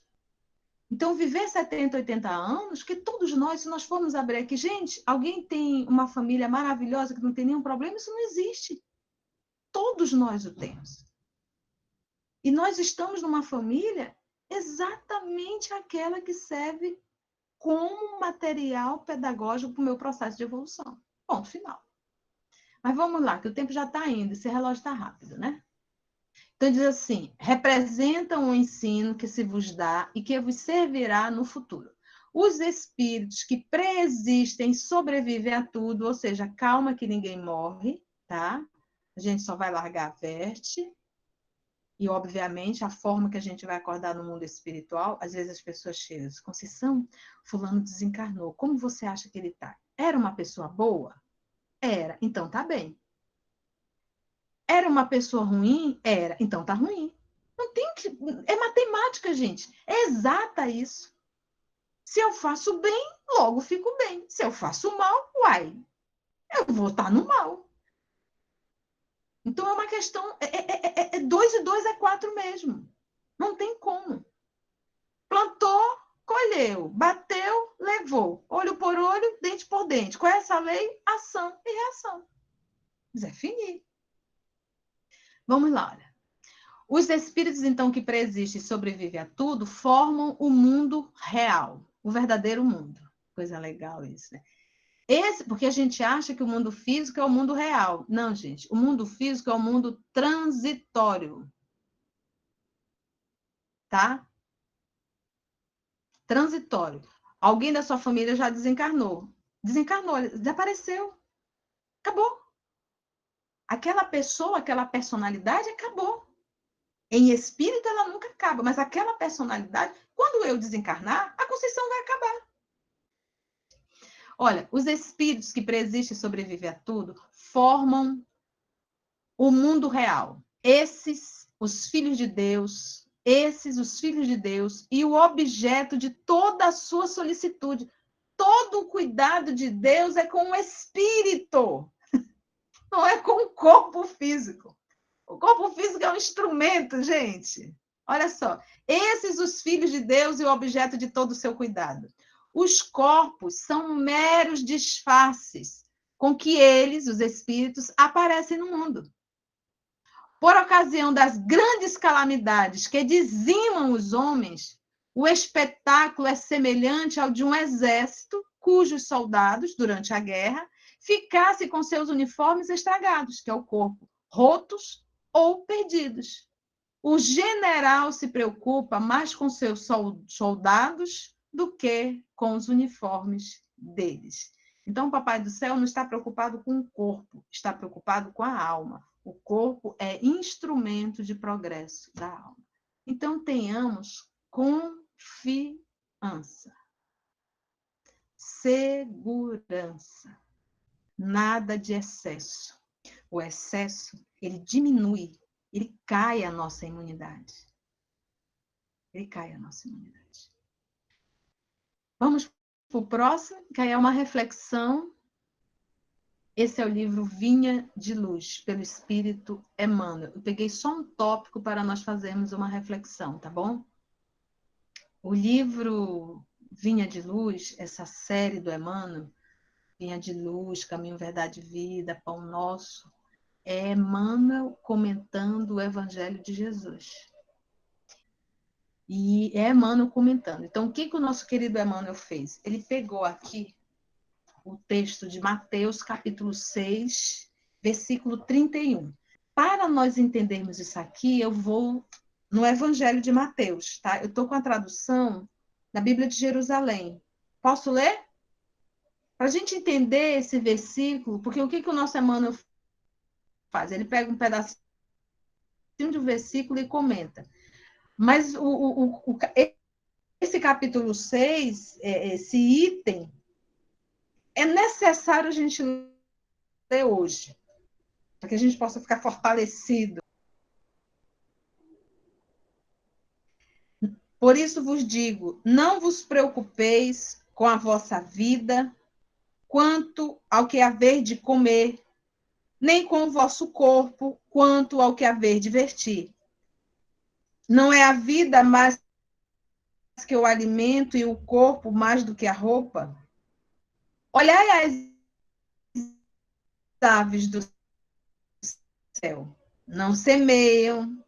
Então, viver 70, 80 anos, que todos nós, se nós formos abrir aqui, gente, alguém tem uma família maravilhosa que não tem nenhum problema? Isso não existe. Todos nós o temos. E nós estamos numa família exatamente aquela que serve como material pedagógico para o meu processo de evolução. Ponto final. Mas vamos lá, que o tempo já está indo, esse relógio está rápido, né? Então, diz assim, representam o ensino que se vos dá e que vos servirá no futuro. Os espíritos que preexistem sobrevivem a tudo, ou seja, calma que ninguém morre, tá? A gente só vai largar a verte. E, obviamente, a forma que a gente vai acordar no mundo espiritual, às vezes as pessoas chegam, Conceição, fulano desencarnou, como você acha que ele está? Era uma pessoa boa? Era, então tá bem. Era uma pessoa ruim? Era, então tá ruim. Não tem que... É matemática, gente. É exata isso. Se eu faço bem, logo fico bem. Se eu faço mal, uai, eu vou estar no mal. Então é uma questão... 2 e 2 é 4 mesmo. Não tem como. Plantou, colheu. Bateu, levou. Olho por olho, dente por dente. Qual é essa lei? Ação e reação. Mas é finito. Vamos lá, olha. Os espíritos, então, que preexistem e sobrevivem a tudo, formam o mundo real, o verdadeiro mundo. Coisa legal isso, né? Porque a gente acha que o mundo físico é o mundo real. Não, gente. O mundo físico é o mundo transitório. Tá? Transitório. Alguém da sua família já desencarnou. Desencarnou, desapareceu. Acabou. Aquela pessoa, aquela personalidade acabou. Em espírito, ela nunca acaba, mas aquela personalidade, quando eu desencarnar, a Conceição vai acabar. Olha, os espíritos que preexistem e sobrevivem a tudo formam o mundo real. Esses, os filhos de Deus, os filhos de Deus, e o objeto de toda a sua solicitude. Todo o cuidado de Deus é com o espírito, não é com o corpo físico. O corpo físico é um instrumento, gente. Olha só. Esses os filhos de Deus e o objeto de todo o seu cuidado. Os corpos são meros disfarces com que eles, os espíritos, aparecem no mundo. Por ocasião das grandes calamidades que dizimam os homens, o espetáculo é semelhante ao de um exército cujos soldados, durante a guerra, ficassem com seus uniformes estragados, que é o corpo, rotos ou perdidos. O general se preocupa mais com seus soldados do que com os uniformes deles. Então, o Papai do Céu não está preocupado com o corpo, está preocupado com a alma. O corpo é instrumento de progresso da alma. Então, tenhamos confiança, segurança, nada de excesso. O excesso, ele diminui, ele cai a nossa imunidade. Ele cai a nossa imunidade. Vamos para o próximo, que aí é uma reflexão. Esse é o livro Vinha de Luz, pelo Espírito Emmanuel. Eu peguei só um tópico para nós fazermos uma reflexão, tá bom? O livro Vinha de Luz, essa série do Emmanuel, Vinha de Luz, Caminho, Verdade e Vida, Pão Nosso, é Emmanuel comentando o Evangelho de Jesus. E é Emmanuel comentando. Então, o que o nosso querido Emmanuel fez? Ele pegou aqui o texto de Mateus, capítulo 6, versículo 31. Para nós entendermos isso aqui, eu vou no Evangelho de Mateus, tá? Eu estou com a tradução da Bíblia de Jerusalém. Posso ler? Para a gente entender esse versículo, porque o que o nosso Emmanuel faz? Ele pega um pedacinho de um versículo e comenta. Mas esse capítulo 6, esse item, é necessário a gente ler hoje, para que a gente possa ficar fortalecido. Por isso vos digo, não vos preocupeis com a vossa vida, quanto ao que haver de comer, nem com o vosso corpo, quanto ao que haver de vestir. Não é a vida mais que o alimento e o corpo mais do que a roupa? Olhai as aves do céu, não semeiam,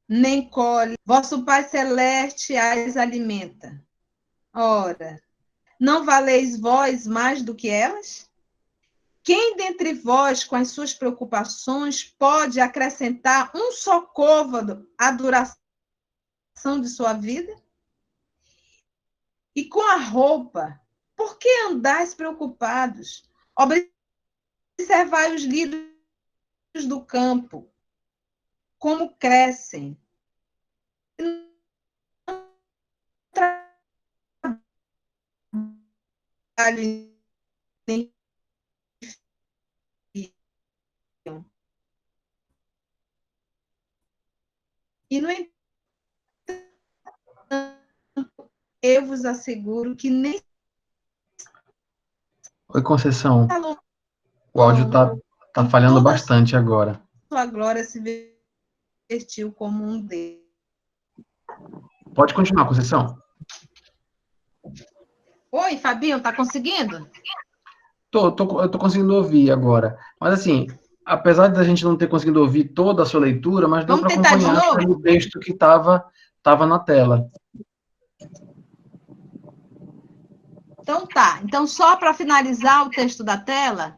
nem colhem, vosso Pai Celeste as alimenta. Ora, não valeis vós mais do que elas? Quem dentre vós, com as suas preocupações, pode acrescentar um só côvado à duração de sua vida? E com a roupa, por que andais preocupados? Observai os lírios do campo, como crescem. E, no entanto, eu vos asseguro que nem Oi, Conceição. Salomão, O áudio tá falhando bastante agora. sua glória se vestiu como um deus. Pode continuar, Conceição. Oi, Fabinho, tá conseguindo? Eu tô conseguindo ouvir agora. Mas, assim, apesar da gente não ter conseguido ouvir toda a sua leitura, mas deu Vamos para tentar de acompanhar novo? o texto que estava na tela. Então tá. Então, só para finalizar o texto da tela,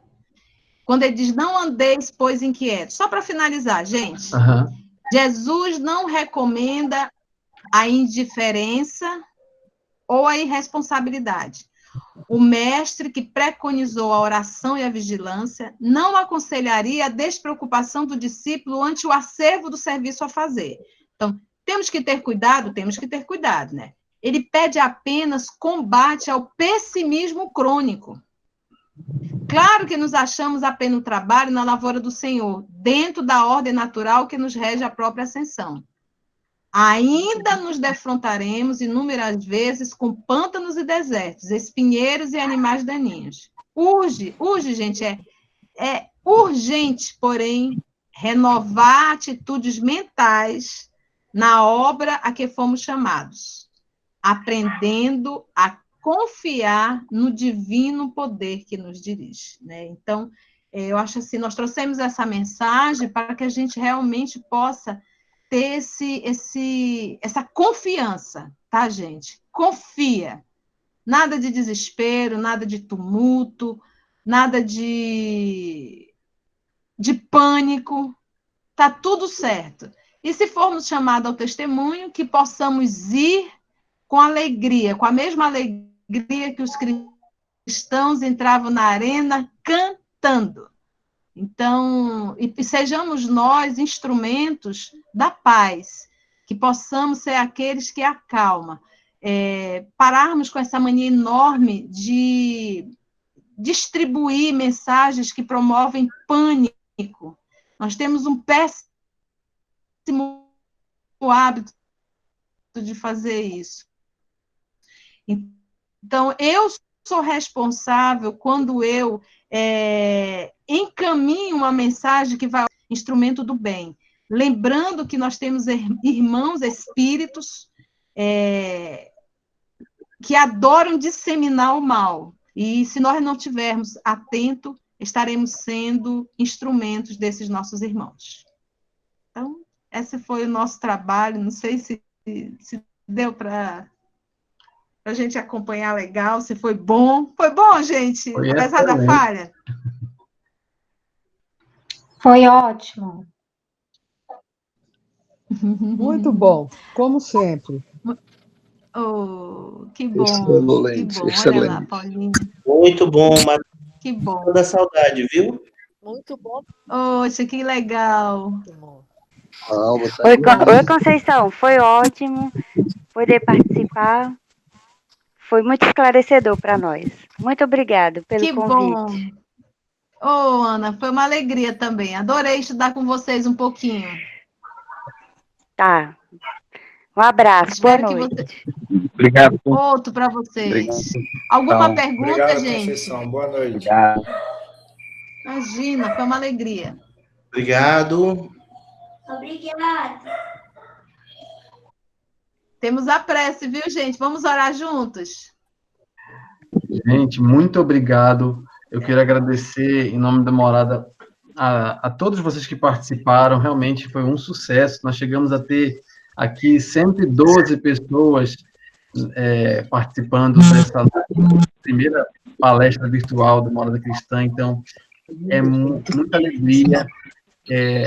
quando ele diz, não andeis, pois, inquietos. Só para finalizar, gente. Uhum. Jesus não recomenda a indiferença ou a irresponsabilidade. O mestre que preconizou a oração e a vigilância não aconselharia a despreocupação do discípulo ante o acervo do serviço a fazer. Então, temos que ter cuidado, né? Ele pede apenas combate ao pessimismo crônico. Claro que nos achamos apenas no trabalho e na lavoura do Senhor, dentro da ordem natural que nos rege a própria ascensão. Ainda nos defrontaremos inúmeras vezes com pântanos e desertos, espinheiros e animais daninhos. Urge, gente, é urgente, porém, renovar atitudes mentais na obra a que fomos chamados, aprendendo a confiar no divino poder que nos dirige, né? Então, eu acho assim, nós trouxemos essa mensagem para que a gente realmente possa ter essa confiança, tá, gente? Confia. Nada de desespero, nada de tumulto, nada de pânico. Tá tudo certo. E se formos chamados ao testemunho, que possamos ir com alegria, com a mesma alegria que os cristãos entravam na arena cantando. Então, e sejamos nós instrumentos da paz, que possamos ser aqueles que acalmam. Pararmos com essa mania enorme de distribuir mensagens que promovem pânico. Nós temos um péssimo hábito de fazer isso. Então, eu sou responsável quando eu encaminho uma mensagem que vai ao instrumento do bem. Lembrando que nós temos irmãos espíritos que adoram disseminar o mal. E se nós não tivermos atento, estaremos sendo instrumentos desses nossos irmãos. Então, esse foi o nosso trabalho. Não sei se deu para a gente acompanhar legal, se foi bom. Foi bom, gente? Foi Apesar da falha? Foi ótimo. Muito bom, como sempre. Oh, que bom. Excelente, Que bom. excelente. Olha lá, Paulinho. Muito bom, mas Que bom. toda saudade, viu? Muito bom. Poxa, que legal. Oi, Conceição, foi ótimo poder participar. Foi muito esclarecedor para nós. Muito obrigada pelo convite. Bom. Ana, foi uma alegria também. Adorei estudar com vocês um pouquinho. Tá. Um abraço, boa noite. Obrigado. Outro para vocês. Obrigado. Alguma pergunta, Obrigado, gente? Conceição. Boa noite. Obrigado. Imagina, foi uma alegria. Obrigado. Obrigada. Temos a prece, viu, gente? Vamos orar juntos? Gente, muito obrigado. Eu quero agradecer, em nome da morada, a todos vocês que participaram. Realmente foi um sucesso. Nós chegamos a ter aqui 112 pessoas participando dessa primeira palestra virtual do Morada Cristã. Então, é muita alegria que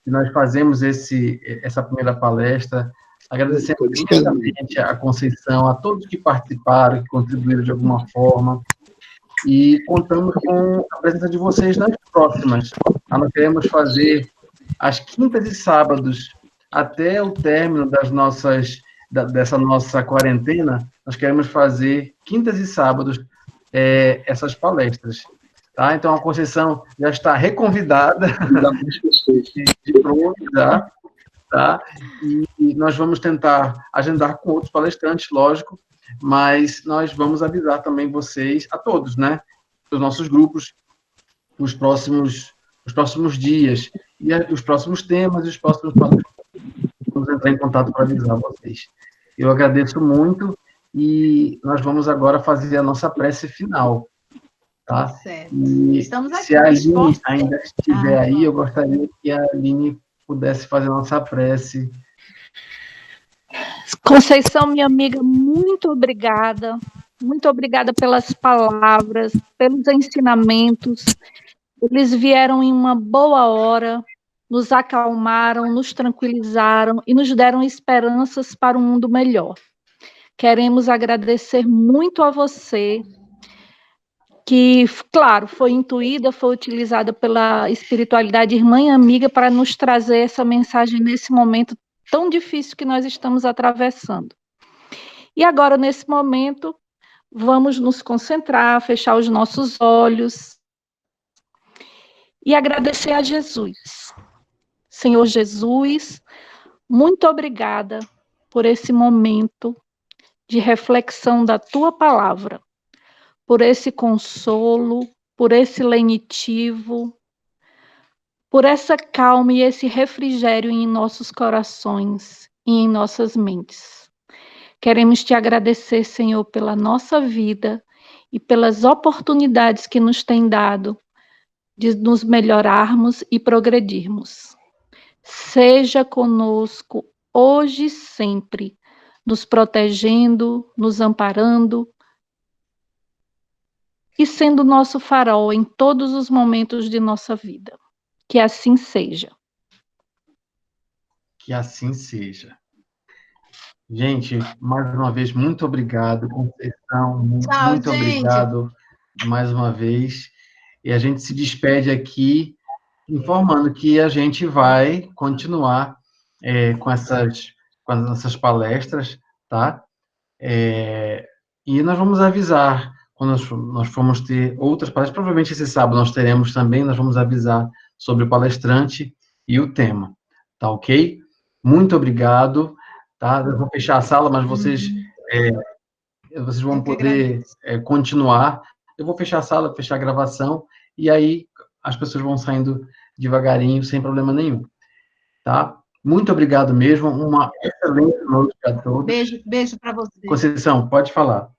nós fazemos essa primeira palestra. Agradecemos imensamente a Conceição, a todos que participaram, que contribuíram de alguma forma, e contamos com a presença de vocês nas próximas. Nós queremos fazer às quintas e sábados, até o término dessa nossa quarentena, nós queremos fazer quintas e sábados essas palestras. Tá? Então, a Conceição já está reconvidada de pronto já. Tá? E nós vamos tentar agendar com outros palestrantes, lógico, mas nós vamos avisar também vocês, a todos, né? Os nossos grupos, os próximos dias, e os próximos temas, e os próximos palestrantes. Vamos entrar em contato para avisar vocês. Eu agradeço muito, e nós vamos agora fazer a nossa prece final. Tá? Certo. E estamos aqui. Se a Aline ainda estiver aí, eu gostaria que a Aline pudesse fazer a nossa prece. Conceição, minha amiga, muito obrigada. Muito obrigada pelas palavras, pelos ensinamentos. Eles vieram em uma boa hora, nos acalmaram, nos tranquilizaram e nos deram esperanças para um mundo melhor. Queremos agradecer muito a você, que, claro, foi intuída, foi utilizada pela espiritualidade irmã e amiga para nos trazer essa mensagem nesse momento tão difícil que nós estamos atravessando. E agora, nesse momento, vamos nos concentrar, fechar os nossos olhos e agradecer a Jesus. Senhor Jesus, muito obrigada por esse momento de reflexão da Tua palavra, por esse consolo, por esse lenitivo, por essa calma e esse refrigério em nossos corações e em nossas mentes. Queremos te agradecer, Senhor, pela nossa vida e pelas oportunidades que nos tem dado de nos melhorarmos e progredirmos. Seja conosco hoje e sempre, nos protegendo, nos amparando, e sendo nosso farol em todos os momentos de nossa vida. Que assim seja. Que assim seja. Gente, mais uma vez, muito obrigado, Conceição. Tchau, muito gente. obrigado mais uma vez. E a gente se despede aqui informando que a gente vai continuar com essas palestras, tá? E nós vamos avisar quando nós formos ter outras palestras. Provavelmente esse sábado nós teremos também, nós vamos avisar sobre o palestrante e o tema, tá ok? Muito obrigado, tá? Eu vou fechar a sala, mas vocês vão poder continuar. Eu vou fechar a sala, fechar a gravação, e aí as pessoas vão saindo devagarinho, sem problema nenhum, tá? Muito obrigado mesmo, uma excelente noite a todos. Beijo para você. Conceição, pode falar.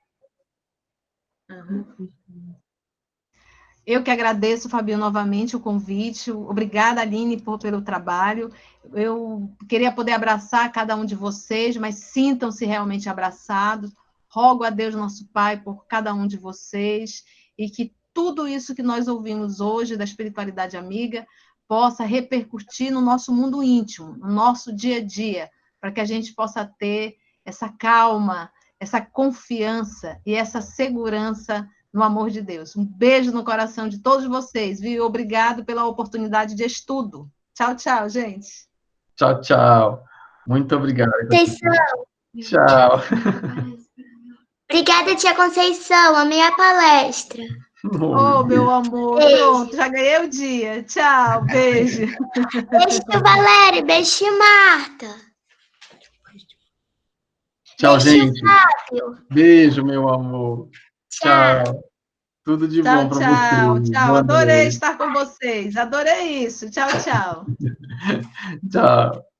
Eu que agradeço, Fabio, novamente o convite. Obrigada, Aline, pelo trabalho. Eu queria poder abraçar cada um de vocês, mas sintam-se realmente abraçados. Rogo a Deus, nosso Pai, por cada um de vocês, e que tudo isso que nós ouvimos hoje da espiritualidade amiga possa repercutir no nosso mundo íntimo, no nosso dia a dia, para que a gente possa ter essa calma, essa confiança e essa segurança no amor de Deus. Um beijo no coração de todos vocês, viu? Obrigado pela oportunidade de estudo. Tchau, tchau, gente. Tchau, tchau. Muito obrigado. Conceição. Tchau. Obrigada, tia Conceição. Amei a palestra. Oh, meu amor. Beijo. Pronto, já ganhei o dia. Tchau, beijo. Beijo, tio Valério. Beijo, tia Marta. Tchau, beijo, gente. Fábio. Beijo, meu amor. Tchau. Tchau. Tudo de bom para vocês. Tchau. Adorei estar com vocês. Adorei isso. Tchau, tchau. Tchau.